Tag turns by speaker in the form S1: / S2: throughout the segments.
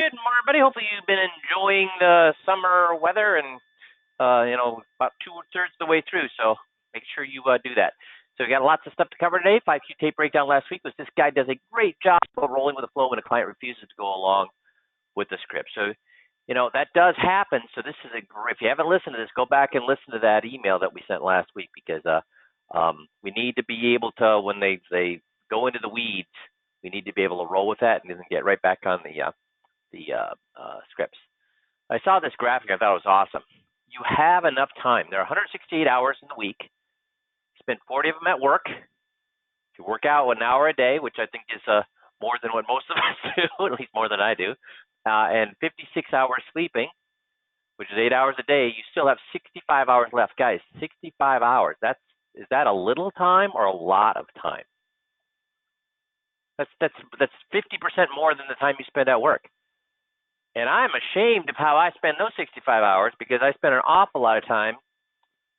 S1: Good morning, everybody. Hopefully you've been enjoying the summer weather and, about 2/3 of the way through. So make sure you do that. So we got lots of stuff to cover today. 5Q tape breakdown last week was this guy does a great job of rolling with the flow when a client refuses to go along with the script. So, that does happen. So this is if you haven't listened to this, go back and listen to that email that we sent last week because we need to be able to, when they go into the weeds, we need to be able to roll with that and then get right back on the scripts. I saw this graphic. I thought it was awesome. You have enough time. There are 168 hours in the week. Spend 40 of them at work. If you work out 1 hour a day, which I think is more than what most of us do, at least more than I do, and 56 hours sleeping, which is 8 hours a day, you still have 65 hours left. Guys, 65 hours. Is that a little time or a lot of time? That's 50% more than the time you spend at work. And I'm ashamed of how I spend those 65 hours because I spend an awful lot of time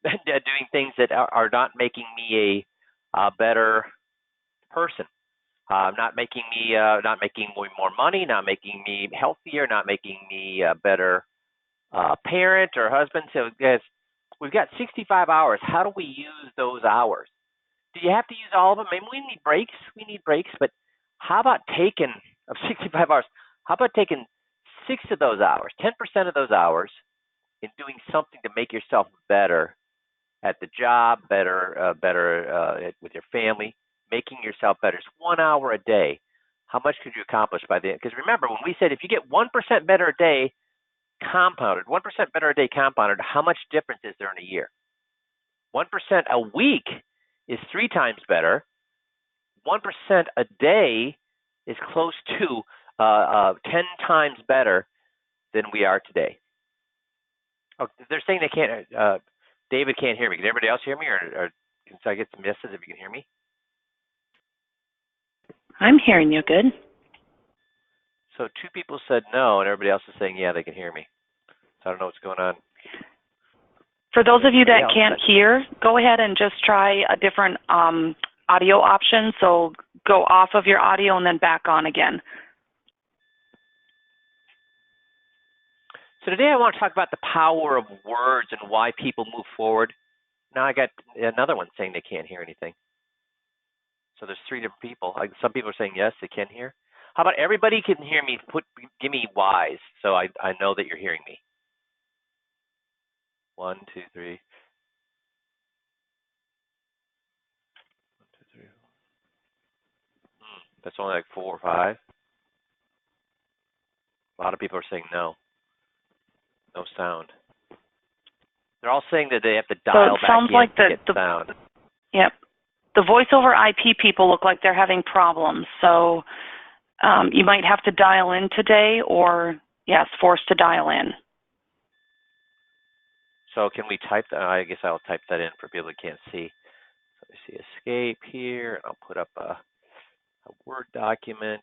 S1: doing things that are not making me a better person, not making me more money, not making me healthier, not making me a better parent or husband. So guys, we've got 65 hours. How do we use those hours? Do you have to use all of them? Maybe we need breaks. We need breaks, but how about taking of 65 hours? How about taking 6 of those hours, 10% of those hours, in doing something to make yourself better at the job, better with your family, making yourself better. It's 1 hour a day. How much could you accomplish by the end? Because remember, when we said if you get 1% better a day compounded, 1% better a day compounded, how much difference is there in a year? 1% a week is 3 times better. 1% a day is close to 10 times better than we are today. Oh, they're saying they can't. David can't hear me. Can everybody else hear me, or can I get some yeses if you can hear me?
S2: I'm hearing you good.
S1: So 2 people said no, and everybody else is saying yeah, they can hear me. So I don't know what's going on.
S2: For those of you that can't hear, go ahead and just try a different audio option. So go off of your audio and then back on again.
S1: So today I want to talk about the power of words and why people move forward. Now I got another one saying they can't hear anything. So there's 3 different people. Some people are saying yes, they can hear. How about everybody can hear me? Give me Y's so I know that you're hearing me. 1, 2, 3. 1, 2, 3. That's only like 4 or 5. A lot of people are saying no. No sound. They're all saying that they have to dial back in
S2: like
S1: to get sound.
S2: Yep. The voice over IP people look like they're having problems. So you might have to dial in today or, yes, forced to dial in.
S1: So can we type that? I guess I'll type that in for people that can't see. So I see escape here, and I'll put up a Word document.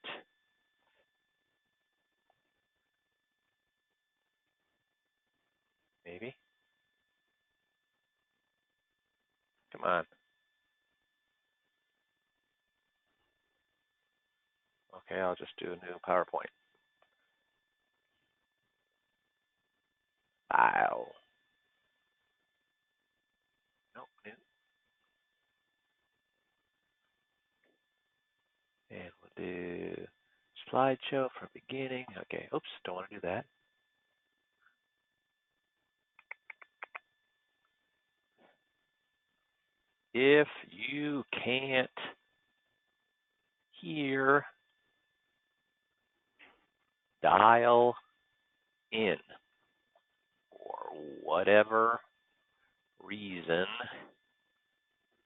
S1: Maybe. Come on. Okay, I'll just do a new PowerPoint. Wow. Nope, new. And we'll do slideshow from beginning. Okay, oops, don't want to do that. If you can't hear, dial in for whatever reason.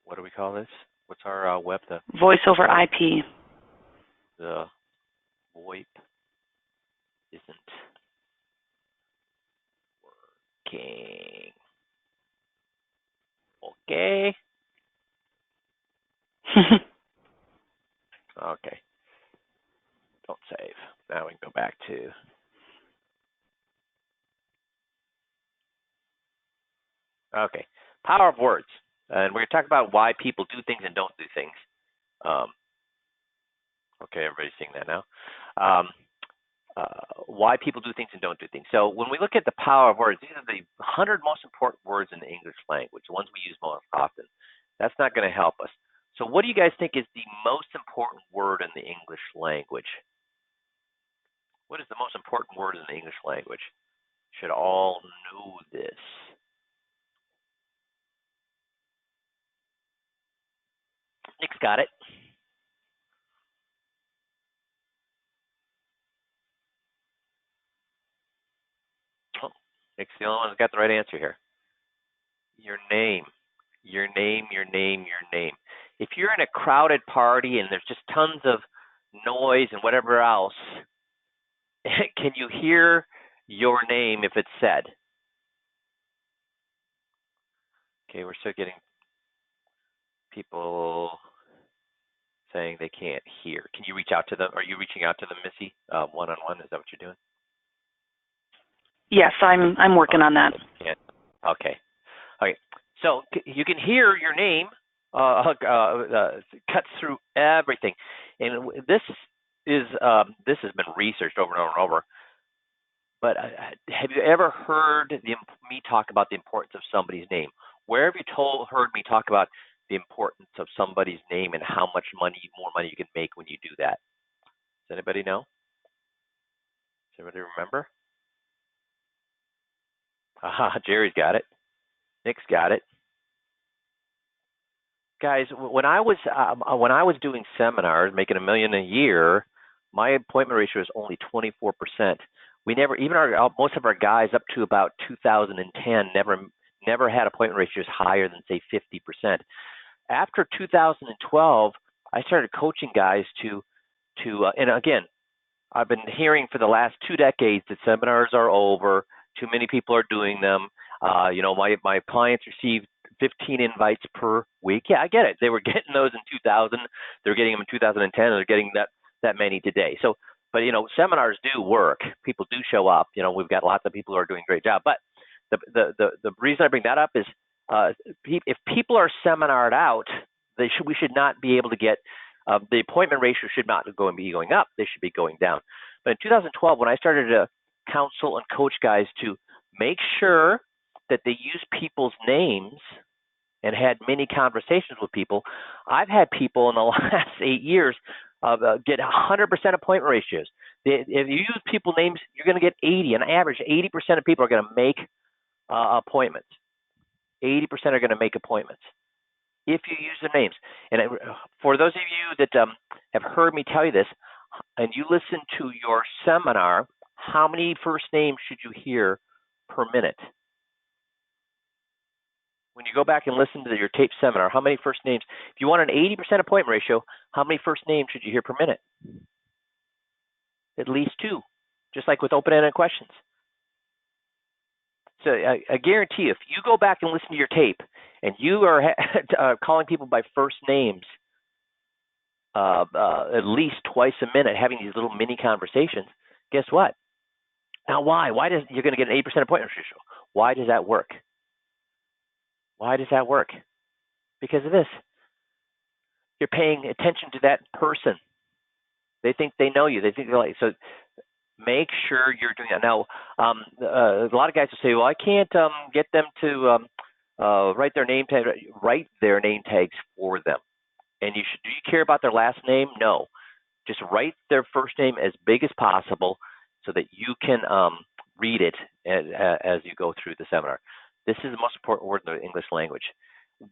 S1: What do we call this? What's our web?
S2: Voice over IP.
S1: The VoIP isn't working. Okay. Okay. Don't save. Now we can go back to. Okay. Power of words. And we're going to talk about why people do things and don't do things. Okay, everybody's seeing that now. why people do things and don't do things. So when we look at the power of words, these are the 100 most important words in the English language, the ones we use most often. That's not going to help us. So what do you guys think is the most important word in the English language? What is the most important word in the English language? Should all know this. Nick's got it. Oh, Nick's the only one who's got the right answer here. Your name. Your name, your name, your name. If you're in a crowded party and there's just tons of noise and whatever else, can you hear your name if it's said? Okay, we're still getting people saying they can't hear. Can you reach out to them? Are you reaching out to them, Missy, one-on-one? Is that what you're doing?
S2: Yes, I'm working on that.
S1: Yeah. Okay. Okay. So you can hear your name cuts through everything, and this has been researched over and over and over. But have you ever heard me talk about the importance of somebody's name? Where have you heard me talk about the importance of somebody's name and how much more money you can make when you do that? Does anybody know? Does anybody remember? Jerry's got it. Nick's got it. Guys, when I was doing seminars, making $1 million a year, my appointment ratio was only 24%. We never, even most of our guys up to about 2010, never had appointment ratios higher than say 50%. After 2012, I started coaching guys to and again, I've been hearing for the last 2 decades that seminars are over. Too many people are doing them. My clients received 15 invites per week. Yeah, I get it. They were getting those in 2000. They're getting them in 2010. And they're getting that many today. So, but seminars do work. People do show up. We've got lots of people who are doing a great job. But the reason I bring that up is if people are seminared out, we should not be able to get the appointment ratio should not be going up. They should be going down. But in 2012, when I started to counsel and coach guys to make sure that they use people's names and had many conversations with people, I've had people in the last 8 years get 100% appointment ratios. If you use people's names, you're going to get 80. On average, 80% of people are going to make appointments. 80% are going to make appointments if you use their names. And for those of you that have heard me tell you this, and you listen to your seminar, how many first names should you hear per minute? When you go back and listen to your taped seminar, how many first names? If you want an 80% appointment ratio, how many first names should you hear per minute? At least 2, just like with open-ended questions. So I guarantee you, if you go back and listen to your tape and you are calling people by first names at least twice a minute, having these little mini conversations, guess what? Now, why? You're going to get an 80% appointment ratio? Why does that work? Why does that work? Because of this. You're paying attention to that person. They think they know you. They think they're like, so make sure you're doing that. Now, a lot of guys will say, well, I can't get them to write their name tag. Write their name tags for them. And do you care about their last name? No. Just write their first name as big as possible so that you can read it as you go through the seminar. This is the most important word in the English language.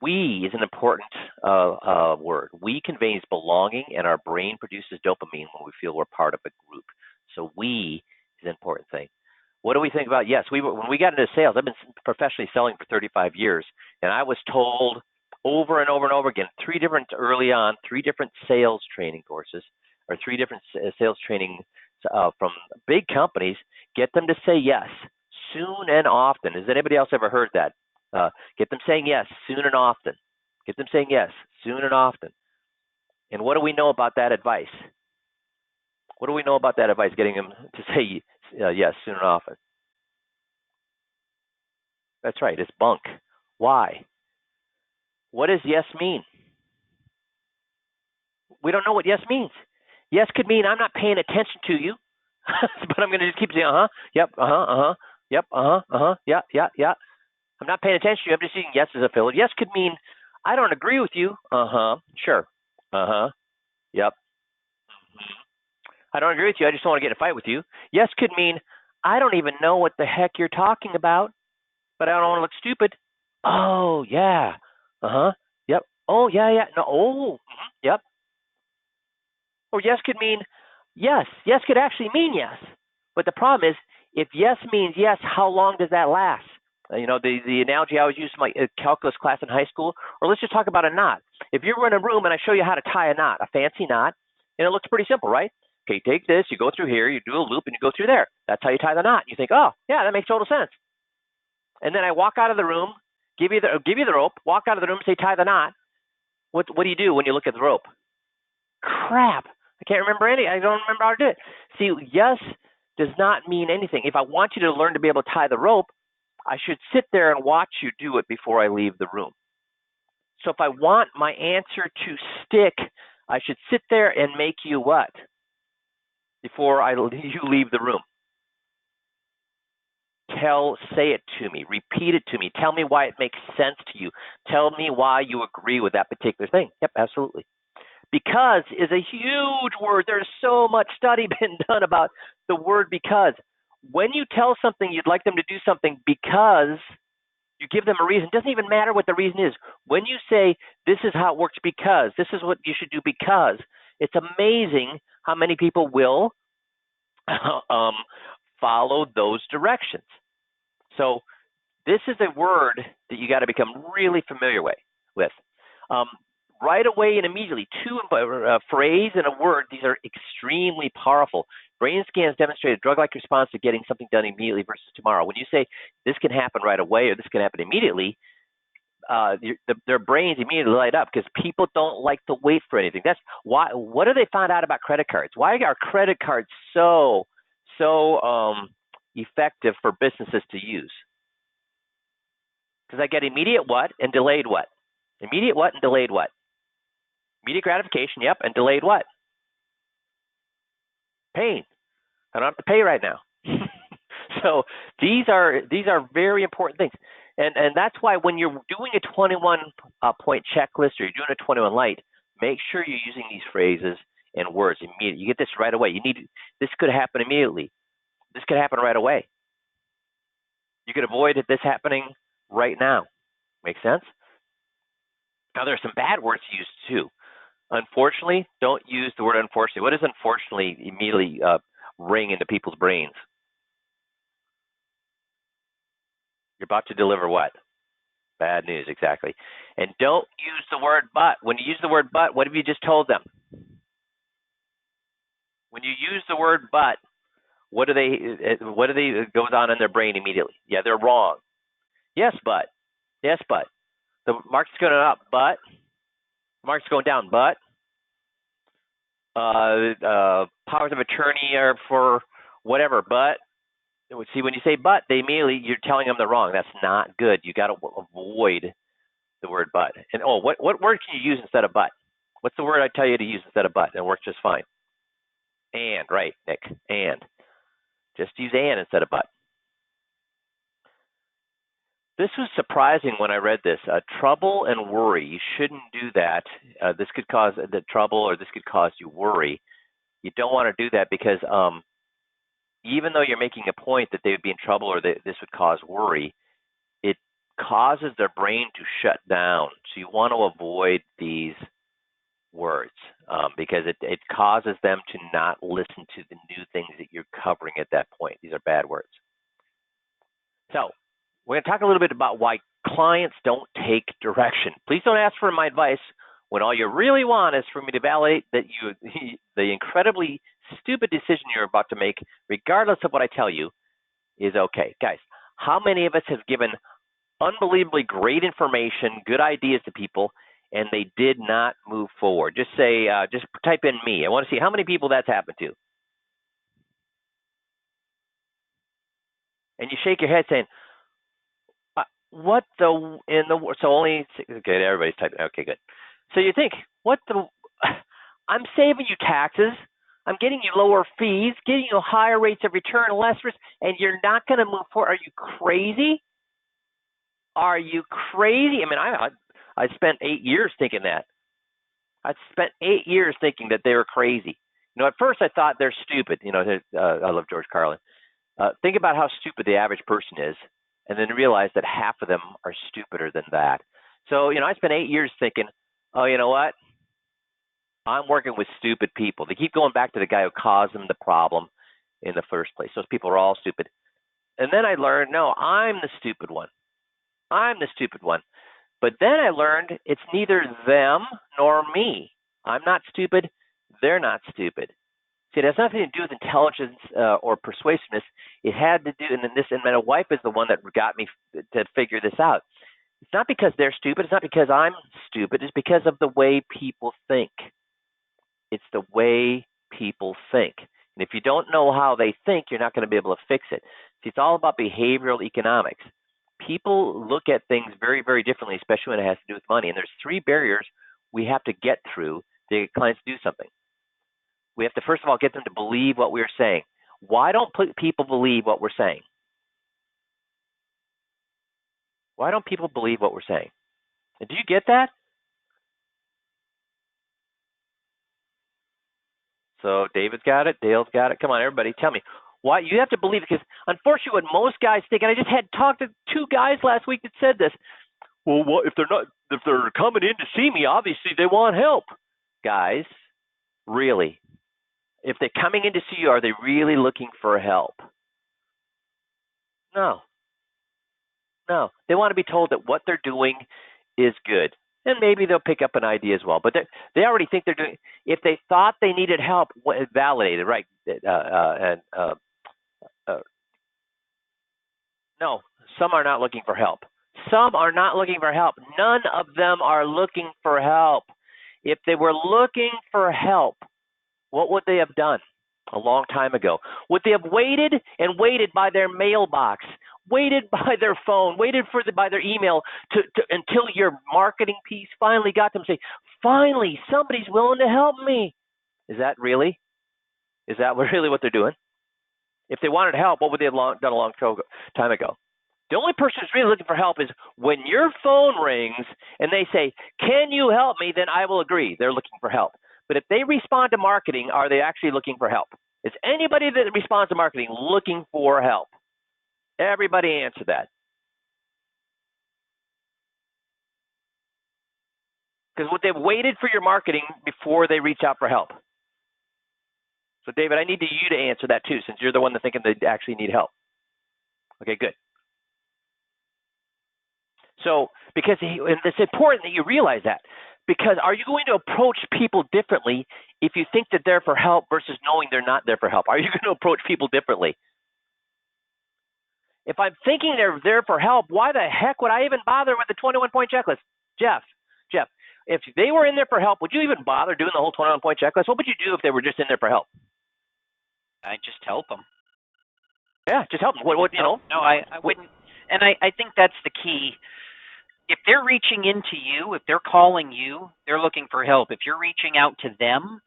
S1: We is an important word. We conveys belonging, and our brain produces dopamine when we feel we're part of a group. So we is an important thing. What do we think about? Yes, when we got into sales, I've been professionally selling for 35 years, and I was told over and over and over again, 3 different sales training courses, or 3 different sales training from big companies, get them to say yes soon and often. Has anybody else ever heard that? Get them saying yes soon and often. Get them saying yes soon and often. And what do we know about that advice? What do we know about that advice, getting them to say yes soon and often? That's right, it's bunk. Why? What does yes mean? We don't know what yes means. Yes could mean I'm not paying attention to you. but I'm going to just keep saying, yep, yep, yeah, yeah, yeah. I'm not paying attention to you. I'm just using yes as a filler. Yes could mean, I don't agree with you. Sure. Yep. I don't agree with you. I just don't want to get in a fight with you. Yes could mean, I don't even know what the heck you're talking about, but I don't want to look stupid. Oh, yeah. Yep. Oh, yeah, yeah. No, yep. Or yes could mean yes. Yes could actually mean yes. But the problem is, if yes means yes, how long does that last? The analogy I always use in my calculus class in high school, or let's just talk about a knot. If you're in a room and I show you how to tie a knot, a fancy knot, and it looks pretty simple, right? Okay, take this, you go through here, you do a loop, and you go through there. That's how you tie the knot. You think, oh, yeah, that makes total sense. And then I walk out of the room, give you the rope, walk out of the room, say tie the knot. What do you do when you look at the rope? Crap. I can't remember I don't remember how to do it. See, yes does not mean anything. If I want you to learn to be able to tie the rope, I should sit there and watch you do it before I leave the room. So if I want my answer to stick, I should sit there and make you what? Before you leave the room. Say it to me. Repeat it to me. Tell me why it makes sense to you. Tell me why you agree with that particular thing. Yep, absolutely. Because is a huge word. There's so much study been done about the word because. When you tell something you'd like them to do something because you give them a reason, it doesn't even matter what the reason is. When you say, this is how it works because, this is what you should do because, it's amazing how many people will follow those directions. So this is a word that you got to become really familiar with. Right away and immediately, a phrase and a word, these are extremely powerful. Brain scans demonstrate a drug-like response to getting something done immediately versus tomorrow. When you say this can happen right away or this can happen immediately, their brains immediately light up because people don't like to wait for anything. That's why. What do they find out about credit cards? Why are credit cards so effective for businesses to use? Because I get immediate what and delayed what? Immediate what and delayed what? Immediate gratification, yep, and delayed what? Pain. I don't have to pay right now. So these are very important things. And that's why when you're doing a 21 point checklist or you're doing a 21 light, make sure you're using these phrases and words immediately. You get this right away. This could happen immediately. This could happen right away. You could avoid this happening right now. Make sense? Now there are some bad words to use too. Unfortunately, don't use the word unfortunately. What does unfortunately immediately ring into people's brains? You're about to deliver what? Bad news, exactly. And don't use the word but. When you use the word but, what have you just told them? When you use the word but, what do they goes on in their brain immediately? Yeah, they're wrong. Yes, but. Yes, but. The market's going up, but. The market's going down, but. Powers of attorney are for whatever, but. See, when you say but, you're telling them they're wrong. That's not good. You got to avoid the word but. And what word can you use instead of but? What's the word I tell you to use instead of but? And it works just fine. And, right, Nick. And. Just use and instead of but. This was surprising when I read this. Trouble and worry. You shouldn't do that. This could cause the trouble or this could cause you worry. You don't want to do that because even though you're making a point that they would be in trouble or that this would cause worry, it causes their brain to shut down. So you want to avoid these words because it causes them to not listen to the new things that you're covering at that point. These are bad words. So we're going to talk a little bit about why clients don't take direction. Please don't ask for my advice when all you really want is for me to validate that the incredibly stupid decision you're about to make, regardless of what I tell you, is okay. Guys, how many of us have given unbelievably great information, good ideas to people, and they did not move forward? Just say, just type in me. I want to see how many people that's happened to. And you shake your head saying, what the in the so only okay, everybody's typing. Okay, good. So you think, I'm saving you taxes. I'm getting you lower fees, getting you higher rates of return, less risk, and you're not going to move forward. Are you crazy? Are you crazy? I mean, I spent 8 years thinking that. I spent 8 years thinking that they were crazy. At first I thought they're stupid. I love George Carlin. Think about how stupid the average person is, and then realize that half of them are stupider than that. So, I spent 8 years thinking, oh, you know what? I'm working with stupid people. They keep going back to the guy who caused them the problem in the first place. Those people are all stupid. And then I learned, no, I'm the stupid one. I'm the stupid one. But then I learned it's neither them nor me. I'm not stupid. They're not stupid. See, it has nothing to do with intelligence or persuasiveness. It had to do, and my wife is the one that got me to figure this out. It's not because they're stupid. It's not because I'm stupid. It's because of the way people think. It's the way people think. And if you don't know how they think, you're not going to be able to fix it. See, it's all about behavioral economics. People look at things very, very differently, especially when it has to do with money. And there's 3 barriers we have to get through to get clients to do something. We have to, first of all, get them to believe what we're saying. Why don't people believe what we're saying? Why don't people believe what we're saying? And do you get that? So David's got it. Dale's got it. Come on, everybody, tell me. Why you have to believe it, because unfortunately what most guys think, and I just had talked to 2 guys last week that said this. Well, what if they're coming in to see me, obviously they want help. Guys, really? If they're coming in to see you, are they really looking for help? No. They want to be told that what they're doing is good. And maybe they'll pick up an idea as well. But they already think they're doing. If they thought they needed help, validated, right? No, some are not looking for help. Some are not looking for help. None of them are looking for help. If they were looking for help, what would they have done a long time ago? Would they have waited and waited by their mailbox, waited by their phone, waited by their email until your marketing piece finally got them, say, finally, somebody's willing to help me? Is that really what they're doing? If they wanted help, what would they have done a long time ago? The only person who's really looking for help is when your phone rings and they say, can you help me? Then I will agree. They're looking for help. But if they respond to marketing, are they actually looking for help? Is anybody that responds to marketing looking for help? Everybody answer that. Because would they have waited for your marketing before they reach out for help? So, David, I need you to answer that too, since you're the one that's thinking they actually need help. Okay, good. So, because and it's important that you realize that. Because are you going to approach people differently if you think that they're for help versus knowing they're not there for help? Are you going to approach people differently? If I'm thinking they're there for help, why the heck would I even bother with the 21-point checklist? Jeff, if they were in there for help, would you even bother doing the whole 21-point checklist? What would you do if they were just in there for help?
S3: I just help them.
S1: Yeah, just help them. What you know?
S3: No, I wouldn't. And I think that's the key. If they're reaching into you, if they're calling you, they're looking for help. If you're reaching out to them,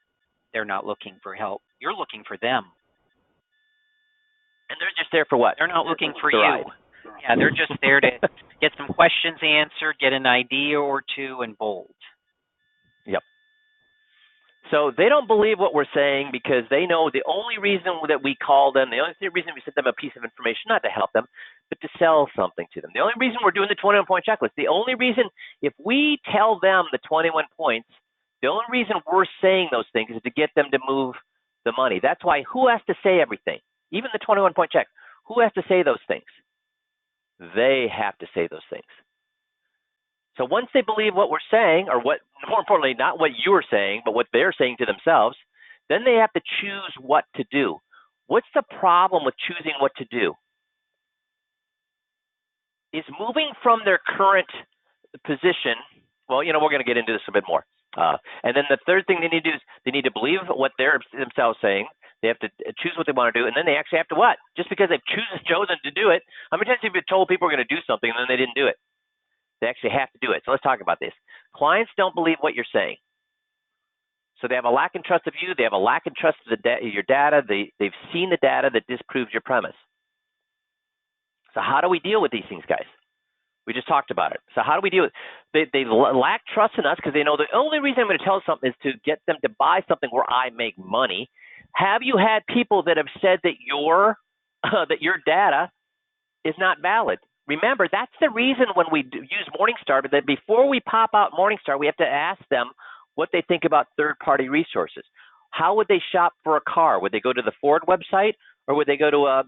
S3: they're not looking for help. You're looking for them.
S1: And they're just there for what?
S3: They're not looking for you. Yeah, they're just there to get some questions answered, get an idea or two, and bold.
S1: Yep. So they don't believe what we're saying because they know the only reason that we call them, the only reason we send them a piece of information, not to help them, but to sell something to them. The only reason we're doing the 21-point checklist, the only reason, if we tell them the 21 points, the only reason we're saying those things is to get them to move the money. That's why who has to say everything? Even the 21-point check. Who has to say those things? They have to say those things. So once they believe what we're saying, or what, more importantly, not what you're saying, but what they're saying to themselves, then they have to choose what to do. What's the problem with choosing what to do? Is moving from their current position, well, we're going to get into this a bit more. And then the third thing they need to do is they need to believe what they're themselves saying. They have to choose what they want to do, and then they actually have to what? Just because they've chosen to do it, how many times have you told people are going to do something and then they didn't do it? They actually have to do it. So let's talk about this. Clients don't believe what you're saying. So they have a lack in trust of you. They have a lack in trust of your data. They've seen the data that disproves your premise. So how do we deal with these things, guys? We just talked about it. So how do we deal with it? They lack trust in us because they know the only reason I'm going to tell something is to get them to buy something where I make money. Have you had people that have said that your data is not valid? Remember, that's the reason when we use Morningstar, but that before we pop out Morningstar, we have to ask them what they think about third-party resources. How would they shop for a car? Would they go to the Ford website, or would they go to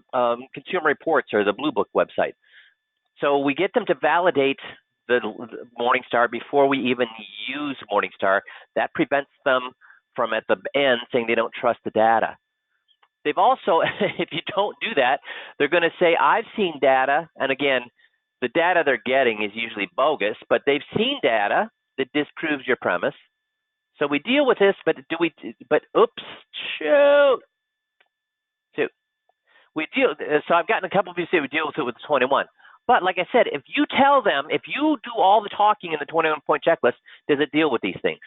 S1: Consumer Reports or the Blue Book website? So we get them to validate the Morningstar before we even use Morningstar. That prevents them from at the end saying they don't trust the data. They've also, if you don't do that, they're going to say, I've seen data, and again, the data they're getting is usually bogus, but they've seen data that disproves your premise. So we deal with this, but oops, shoot. So I've gotten a couple of you say we deal with it with the 21. But like I said, if you tell them, if you do all the talking in the 21-point checklist, does it deal with these things?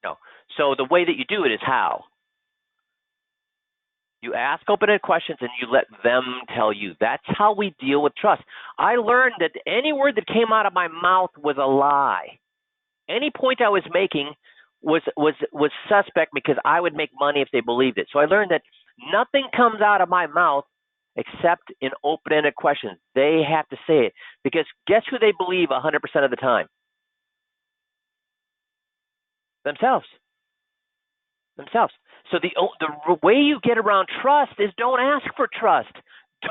S1: No. So the way that you do it is how? You ask open-ended questions and you let them tell you. That's how we deal with trust. I learned that any word that came out of my mouth was a lie. Any point I was making was suspect because I would make money if they believed it. So I learned that nothing comes out of my mouth except in open-ended questions. They have to say it because guess who they believe 100% of the time? Themselves. So the way you get around trust is don't ask for trust.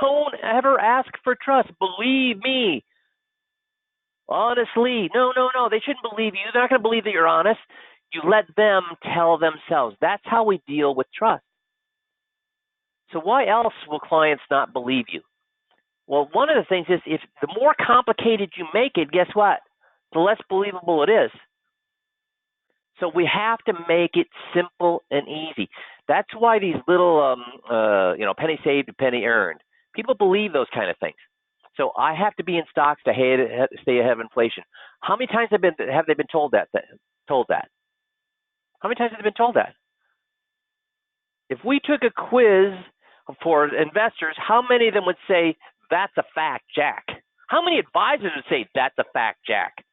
S1: Don't ever ask for trust. Believe me. Honestly. No. They shouldn't believe you. They're not going to believe that you're honest. You let them tell themselves. That's how we deal with trust. So why else will clients not believe you? Well, one of the things is if the more complicated you make it, guess what? The less believable it is. So we have to make it simple and easy. That's why these little, penny saved, penny earned. People believe those kind of things. So I have to be in stocks to stay ahead of inflation. How many times have they been told that? How many times have they been told that? If we took a quiz for investors, how many of them would say, that's a fact, Jack? How many advisors would say, that's a fact, Jack?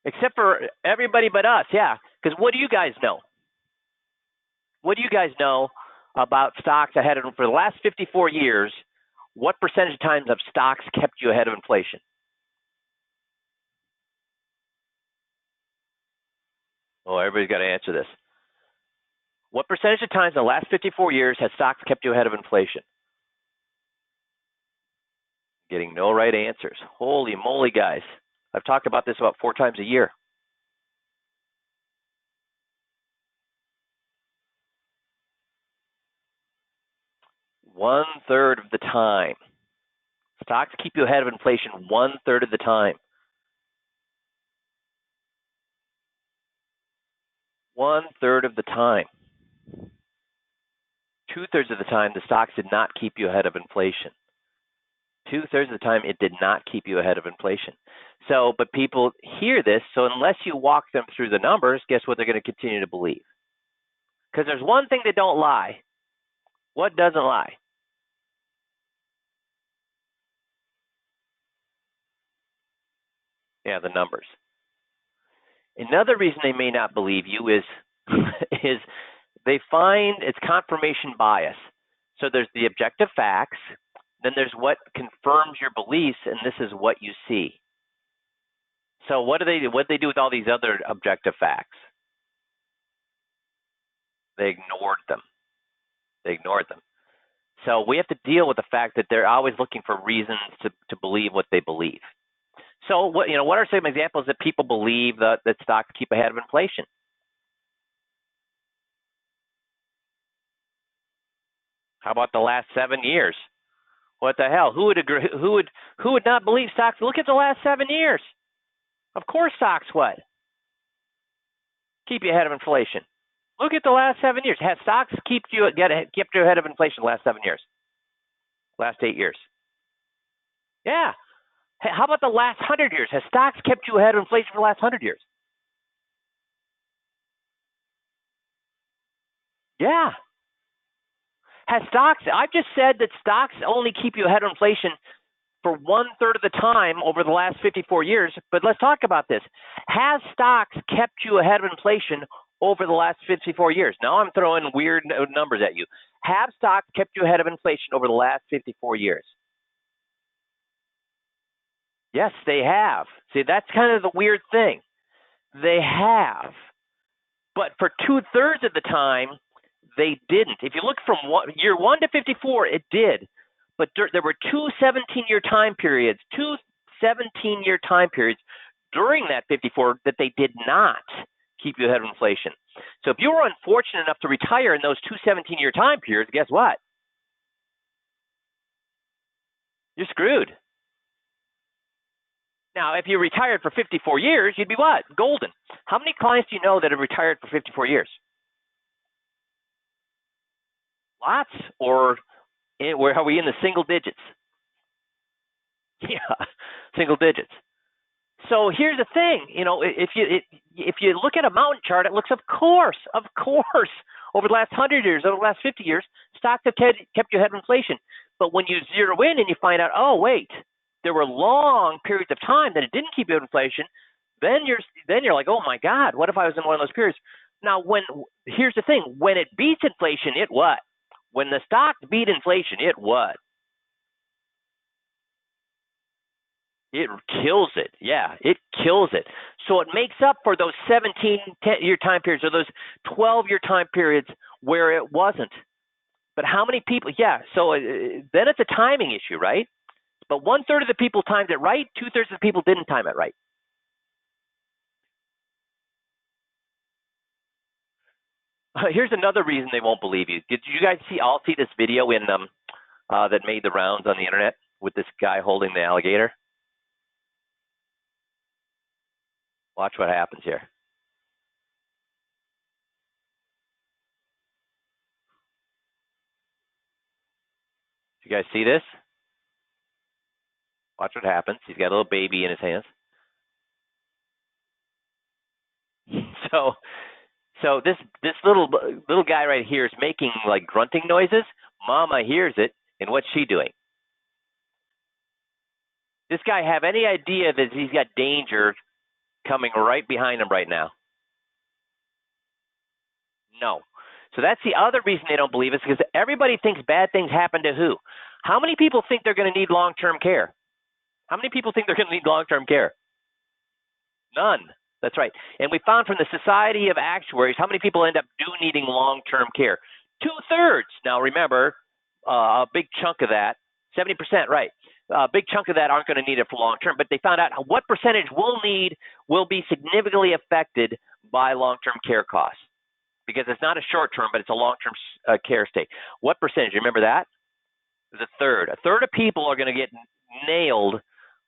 S1: Except for everybody but us, yeah. Because what do you guys know? What do you guys know about stocks ahead of them? For the last 54 years, what percentage of times have stocks kept you ahead of inflation? Oh, everybody's got to answer this. What percentage of times in the last 54 years has stocks kept you ahead of inflation? Getting no right answers. Holy moly, guys. I've talked about this about 4 times a year. One-third of the time. Stocks keep you ahead of inflation 1/3 of the time. 1/3 of the time. 2/3 of the time, the stocks did not keep you ahead of inflation. 2/3 of the time, it did not keep you ahead of inflation. So, but people hear this, so unless you walk them through the numbers, guess what they're going to continue to believe? Because there's one thing that don't lie. What doesn't lie? Yeah, the numbers. Another reason they may not believe you is is they find it's confirmation bias. So there's the objective facts, then there's what confirms your beliefs, and this is what you see. So what do they do? What do they do with all these other objective facts? They ignored them. So we have to deal with the fact that they're always looking for reasons to believe what they believe. So what are some examples that people believe that stocks keep ahead of inflation? How about the last 7 years? What the hell? Who would agree? Who would not believe stocks? Look at the last 7 years. Of course, stocks what? Keep you ahead of inflation. Look at the last 7 years. Has stocks kept you ahead of inflation the last 7 years? Last 8 years? Yeah. Hey, how about the last 100 years? Has stocks kept you ahead of inflation for the last 100 years? Yeah. Has stocks, I've just said that stocks only keep you ahead of inflation for 1/3 of the time over the last 54 years. But let's talk about this. Has stocks kept you ahead of inflation over the last 54 years? Now I'm throwing weird numbers at you. Have stocks kept you ahead of inflation over the last 54 years? Yes, they have. See, that's kind of the weird thing. They have. But for 2/3 of the time, they didn't. If you look from year 1 to 54, it did. But there were two 17-year time periods, during that 54 that they did not keep you ahead of inflation. So if you were unfortunate enough to retire in those two 17-year time periods, guess what? You're screwed. Now, if you retired for 54 years, you'd be what? Golden. How many clients do you know that have retired for 54 years? Lots? Or where are we in the single digits? Yeah, single digits. So here's the thing, if you look at a mountain chart, it looks, of course, over the last 100 years, over the last 50 years, stocks have kept you ahead of inflation. But when you zero in and you find out, oh wait, there were long periods of time that it didn't keep you ahead of inflation, then you're like, oh my God, what if I was in one of those periods? Now, here's the thing, when it beats inflation, it what? When the stocks beat inflation, it what? It kills it. Yeah, it kills it. So it makes up for those 17-year time periods or those 12-year time periods where it wasn't. But how many people? Yeah, so then it's a timing issue, right? But 1/3 of the people timed it right, 2/3 of the people didn't time it right. Here's another reason they won't believe you. Did you guys all see this video that made the rounds on the internet with this guy holding the alligator? Watch what happens here. You guys see this? Watch what happens. He's got a little baby in his hands. So this little guy right here is making like grunting noises. Mama hears it, and what's she doing? This guy have any idea that he's got danger coming right behind him right now? No. So that's the other reason they don't believe us, because everybody thinks bad things happen to who? How many people think they're going to need long-term care? How many people think they're going to need long-term care? None. That's right. And we found from the Society of Actuaries how many people end up needing long-term care. 2/3. Now remember, a big chunk of that, 70%, right? A big chunk of that aren't going to need it for long-term, but they found out what percentage will be significantly affected by long-term care costs, because it's not a short-term, but it's a long-term care stay. What percentage? Remember that? It was 1/3. 1/3 of people are going to get nailed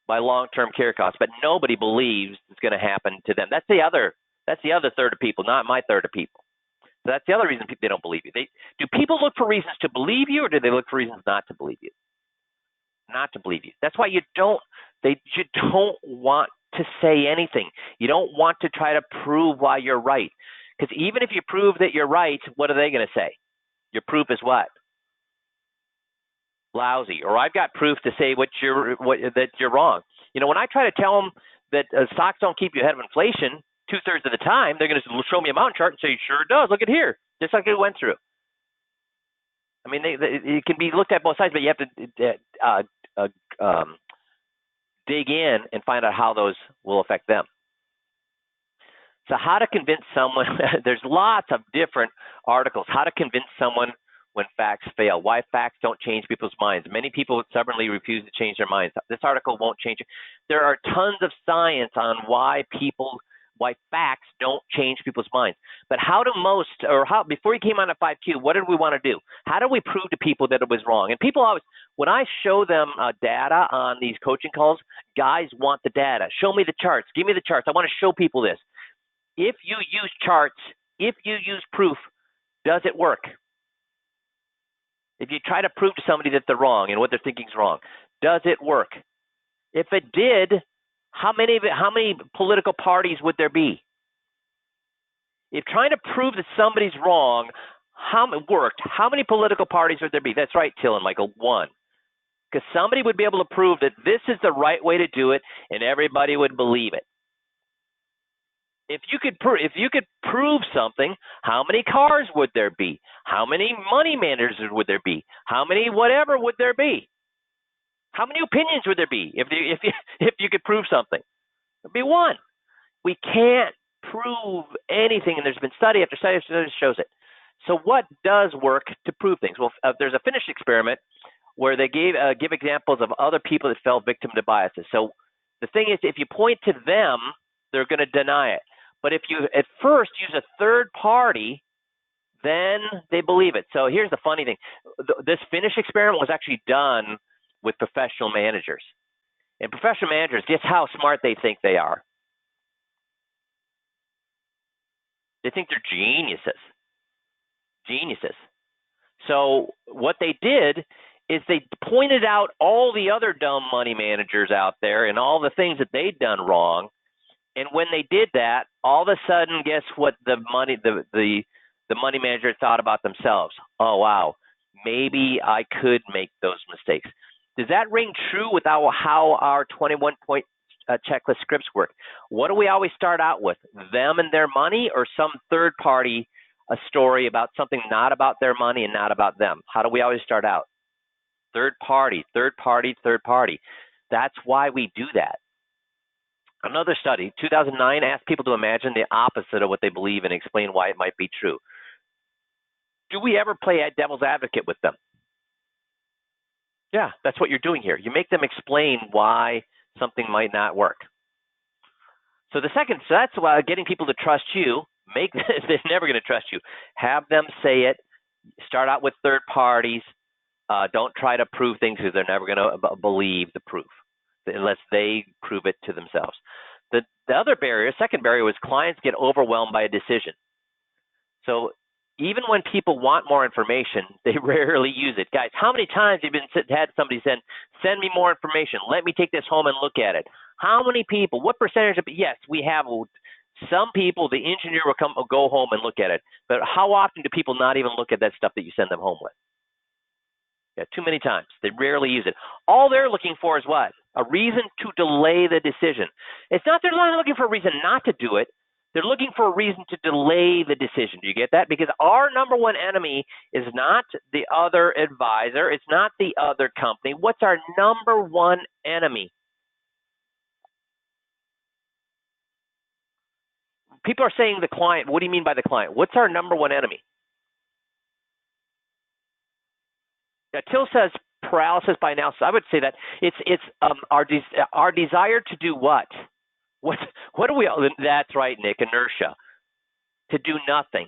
S1: by long-term care costs, but nobody believes it's going to happen to them. That's the other 1/3 of people, not my 1/3 of people. So that's the other reason they don't believe you. Do people look for reasons to believe you, or do they look for reasons not to believe you? Not to believe you. That's why you don't want to say anything. You don't want to try to prove why you're right, because even if you prove that you're right, what are they going to say? Your proof is what? Lousy. Or I've got proof to say that you're wrong. When I try to tell them that stocks don't keep you ahead of inflation 2/3 of the time, they're going to show me a mountain chart and say, sure it does. Look at here, just like it went through. I mean, it can be looked at both sides, but you have to dig in and find out how those will affect them. So how to convince someone, there's lots of different articles, how to convince someone when facts fail, why facts don't change people's minds. Many people stubbornly refuse to change their minds. This article won't change it. There are tons of science on why facts don't change people's minds. But before you came on at 5Q, what did we want to do? How do we prove to people that it was wrong? And people always, when I show them data on these coaching calls, guys want the data. Show me the charts. Give me the charts. I want to show people this. If you use charts, if you use proof, does it work? If you try to prove to somebody that they're wrong and what they're thinking is wrong, does it work? If it did, how many political parties would there be? If trying to prove that somebody's wrong, how many political parties would there be? That's right, Till and Michael, one. Because somebody would be able to prove that this is the right way to do it, and everybody would believe it. If you could prove something, how many cars would there be? How many money managers would there be? How many whatever would there be? How many opinions would there be if you could prove something? There'd be one. We can't prove anything, and there's been study after study after study that shows it. So what does work to prove things? Well, there's a Finnish experiment where they give examples of other people that fell victim to biases. So the thing is, if you point to them, they're going to deny it. But if you at first use a third party, then they believe it. So here's the funny thing. This Finnish experiment was actually done with professional managers. And professional managers, guess how smart they think they are? They think they're geniuses. Geniuses. So what they did is they pointed out all the other dumb money managers out there and all the things that they'd done wrong. And when they did that, all of a sudden, guess what the money manager thought about themselves? Oh, wow, maybe I could make those mistakes. Does that ring true with how our 21-point checklist scripts work? What do we always start out with? Them and their money, or some third party, a story about something not about their money and not about them? How do we always start out? Third party, third party, third party. That's why we do that. Another study, 2009, asked people to imagine the opposite of what they believe and explain why it might be true. Do we ever play devil's advocate with them? Yeah, that's what you're doing here. You make them explain why something might not work. So that's why getting people to trust you. They're never going to trust you. Have them say it. Start out with third parties. Don't try to prove things because they're never going to believe the proof unless they prove it to themselves. The other barrier, second barrier, was clients get overwhelmed by a decision. So even when people want more information, they rarely use it. Guys, how many times have you had somebody send me more information? Let me take this home and look at it. How many people, what percentage of, yes, we have some people, the engineer will go home and look at it. But how often do people not even look at that stuff that you send them home with? Yeah, too many times. They rarely use it. All they're looking for is what? A reason to delay the decision. It's not they're not looking for a reason not to do it. They're looking for a reason to delay the decision. Do you get that? Because our number one enemy is not the other advisor. It's not the other company. What's our number one enemy? People are saying the client. What do you mean by the client? What's our number one enemy? Now, Till says paralysis by analysis. I would say that it's our desire to do what? What do we? That's right, Nick. Inertia. To do nothing.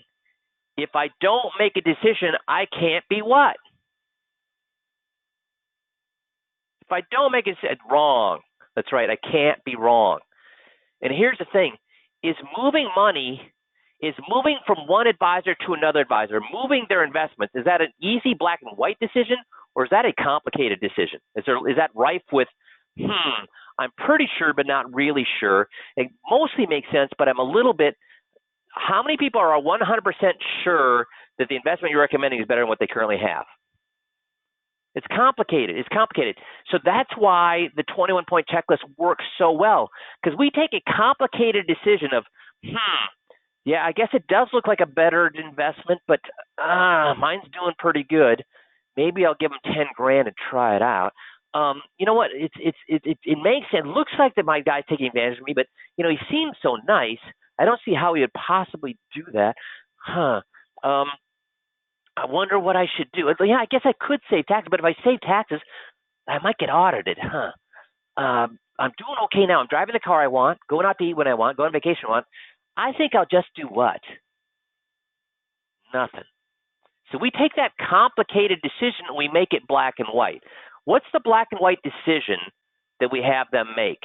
S1: If I don't make a decision, I can't be what? If I don't make a decision, wrong. That's right. I can't be wrong. And here's the thing: is moving money. Is moving from one advisor to another advisor, moving their investments, is that an easy black and white decision, or is that a complicated decision? Is that rife with, I'm pretty sure but not really sure? It mostly makes sense, but I'm a little bit, how many people are 100% sure that the investment you're recommending is better than what they currently have? It's complicated. It's complicated. So that's why the 21-point checklist works so well, because we take a complicated decision of, yeah, I guess it does look like a better investment, but mine's doing pretty good. Maybe I'll give them $10,000 and try it out. You know what? It makes sense. It looks like that my guy's taking advantage of me, but he seems so nice. I don't see how he would possibly do that. I wonder what I should do. Yeah, I guess I could save taxes, but if I save taxes, I might get audited. I'm doing okay now. I'm driving the car I want, going out to eat when I want, going on vacation I want. I think I'll just do what? Nothing. So we take that complicated decision and we make it black and white. What's the black and white decision that we have them make?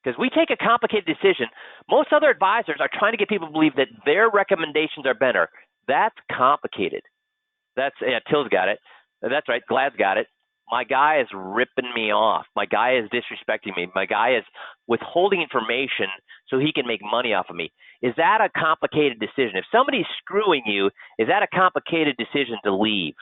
S1: Because we take a complicated decision. Most other advisors are trying to get people to believe that their recommendations are better. That's complicated. Till's got it. That's right. Glad's got it. My guy is ripping me off. My guy is disrespecting me. My guy is withholding information so he can make money off of me. Is that a complicated decision? If somebody's screwing you, is that a complicated decision to leave?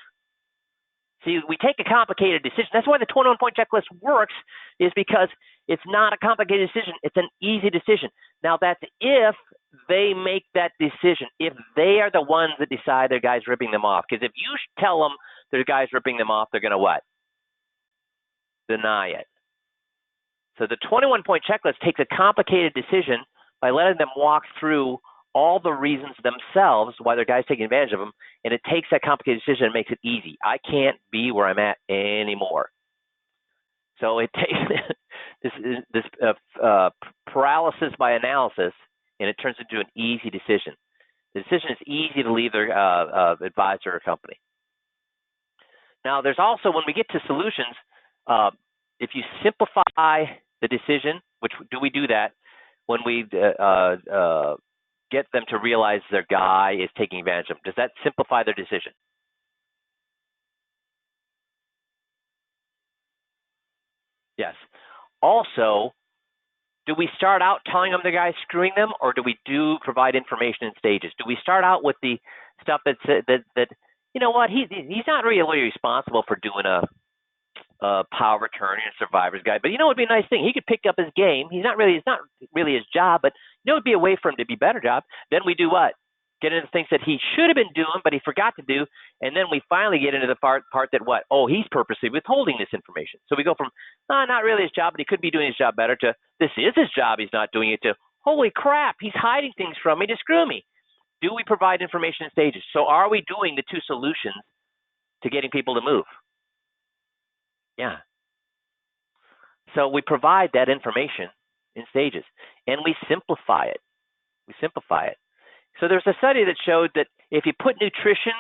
S1: See, we take a complicated decision. That's why the 21-point checklist works, is because it's not a complicated decision. It's an easy decision. Now, that's if they make that decision, if they are the ones that decide their guy's ripping them off. Because if you tell them their guy's ripping them off, they're going to what? Deny it. So the 21-point checklist takes a complicated decision by letting them walk through all the reasons themselves why their guy's taking advantage of them, and it takes that complicated decision and makes it easy. I can't be where I'm at anymore. So it takes this paralysis by analysis, and it turns into an easy decision. The decision is easy to leave their advisor or company. Now, there's also, when we get to solutions, if you simplify the decision, which do we do that when we get them to realize their guy is taking advantage of them? Does that simplify their decision? Yes. Also, do we start out telling them the guy's screwing them, or do we provide information in stages? Do we start out with the stuff that you know what, he's not really responsible for doing a power of attorney and survivor's guide, but you know, it'd be a nice thing. He could pick up his game. It's not really his job, but you know, it'd be a way for him to be better job. Then we do what? Get into things that he should have been doing, but he forgot to do. And then we finally get into the part that what? Oh, he's purposely withholding this information. So we go from, not really his job, but he could be doing his job better, to this is his job, he's not doing it, to holy crap, he's hiding things from me to screw me. Do we provide information in stages? So are we doing the two solutions to getting people to move? Yeah. So we provide that information in stages, and we simplify it. So there's a study that showed that if you put nutrition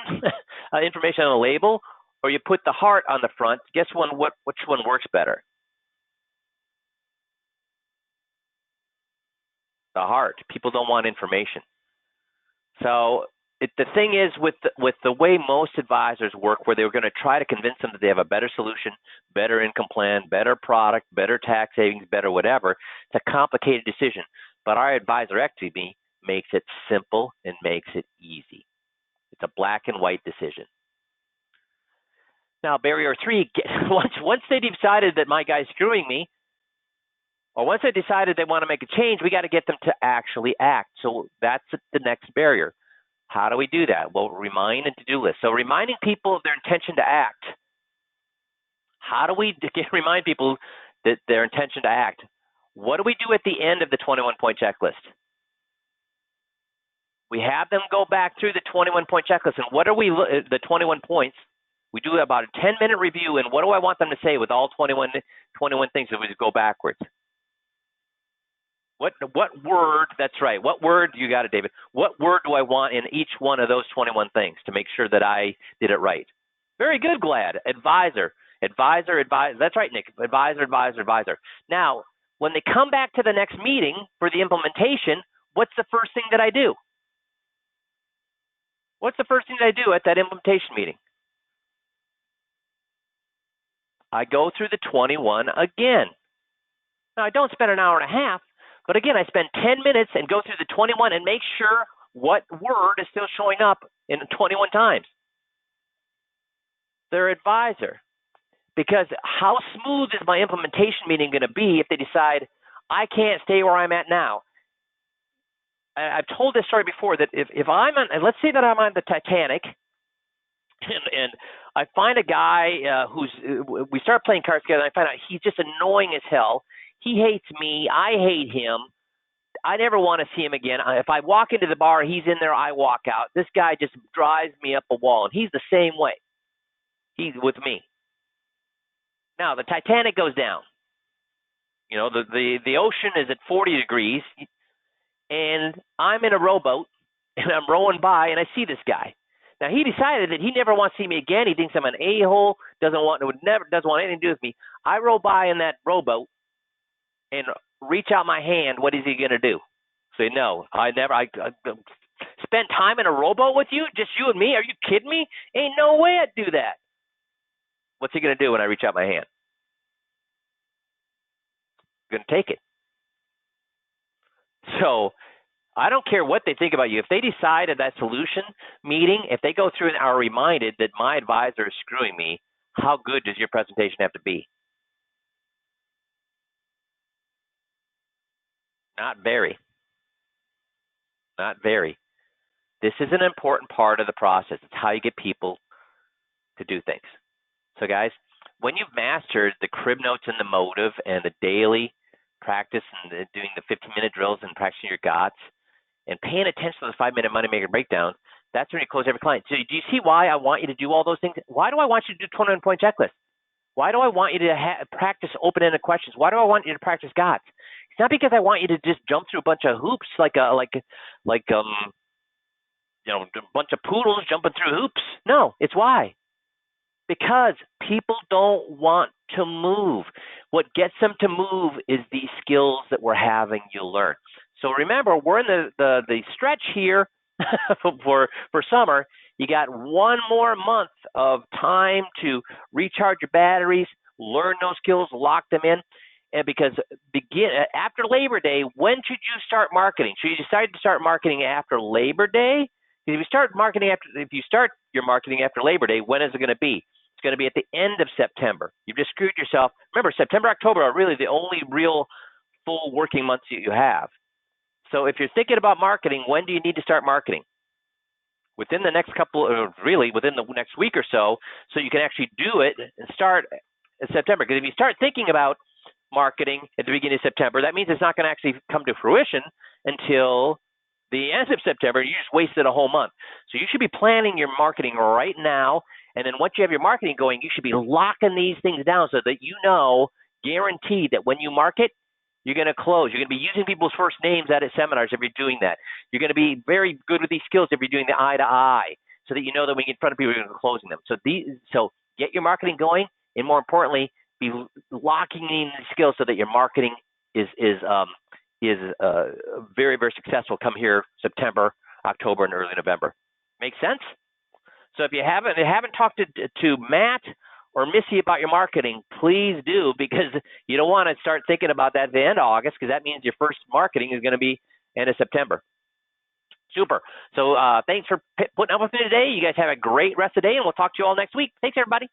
S1: information on a label, or you put the heart on the front, guess which one works better? The heart. People don't want information. So the thing is, with the way most advisors work, where they were going to try to convince them that they have a better solution, better income plan, better product, better tax savings, better whatever, it's a complicated decision. But our advisor activity makes it simple and makes it easy. It's a black and white decision. Now, barrier 3, once they decided that my guy's screwing me, or once they decided they want to make a change, we got to get them to actually act. So that's the next barrier. How do we do that? Well, remind and to-do list. So reminding people of their intention to act. How do we remind people that their intention to act? What do we do at the end of the 21-point checklist? We have them go back through the 21-point checklist, and what are the 21 points? We do about a 10-minute review, and what do I want them to say with all 21 things if we go backwards? What word, that's right, what word, you got it, David, what word do I want in each one of those 21 things to make sure that I did it right? Very good, Glad. Advisor, that's right, Nick, advisor. Now, when they come back to the next meeting for the implementation, what's the first thing that I do? What's the first thing that I do at that implementation meeting? I go through the 21 again. Now, I don't spend an hour and a half, but again, I spend 10 minutes and go through the 21 and make sure what word is still showing up in 21 times. Their advisor. Because how smooth is my implementation meeting going to be if they decide, I can't stay where I'm at now? I've told this story before, that if I'm on, let's say that I'm on the Titanic, and I find a guy we start playing cards together, and I find out he's just annoying as hell. He hates me. I hate him. I never want to see him again. If I walk into the bar, he's in there, I walk out. This guy just drives me up a wall, and he's the same way. He's with me. Now, the Titanic goes down. You know, the ocean is at 40 degrees, and I'm in a rowboat, and I'm rowing by, and I see this guy. Now, he decided that he never wants to see me again. He thinks I'm an a-hole, doesn't want anything to do with me. I row by in that rowboat and reach out my hand. What is he going to do? Say, no, I spent time in a rowboat with you, just you and me? Are you kidding me? Ain't no way I'd do that. what's he going to do when I reach out my hand? Going to take it. So I don't care what they think about you. If they decide at that solution meeting, if they go through and are reminded that my advisor is screwing me, how good does your presentation have to be? Not very. Not very. This is an important part of the process. It's how you get people to do things. So guys, when you've mastered the crib notes and the motive and the daily practice and doing the 15-minute drills and practicing your GOTS and paying attention to the 5-minute money maker breakdowns, that's when you close every client. So do you see why I want you to do all those things? Why do I want you to do 21-point checklist? Why do I want you to practice open-ended questions? Why do I want you to practice GOTS? It's not because I want you to just jump through a bunch of hoops like a bunch of poodles jumping through hoops. No, it's why. Because people don't want to move. What gets them to move is these skills that we're having you learn. So remember, we're in the stretch here for summer. You got one more month of time to recharge your batteries, learn those skills, lock them in. And because after Labor Day, when should you start marketing? Should you decide to start marketing after Labor Day? If you start your marketing after Labor Day, when is it going to be? It's going to be at the end of September. You've just screwed yourself. Remember, September, October are really the only real full working months that you have. So if you're thinking about marketing, when do you need to start marketing? Within the next within the next week or so you can actually do it and start in September. Because if you start thinking about marketing at the beginning of September, that means it's not going to actually come to fruition until the end of September. You just wasted a whole month. So you should be planning your marketing right now. And then once you have your marketing going, you should be locking these things down so that you know, guaranteed, that when you market, you're going to close. You're going to be using people's first names at seminars if you're doing that. You're going to be very good with these skills if you're doing the eye to eye, so that you know that when you get in front of people, you're going to be closing them. So get your marketing going, and more importantly, be locking in the skills so that your marketing is very, very successful come here September, October, and early November. Make sense? So if you haven't talked to Matt or Missy about your marketing, please do, because you don't want to start thinking about that at the end of August, because that means your first marketing is going to be end of September. Super. So thanks for putting up with me today. You guys have a great rest of the day, and we'll talk to you all next week. Thanks, everybody.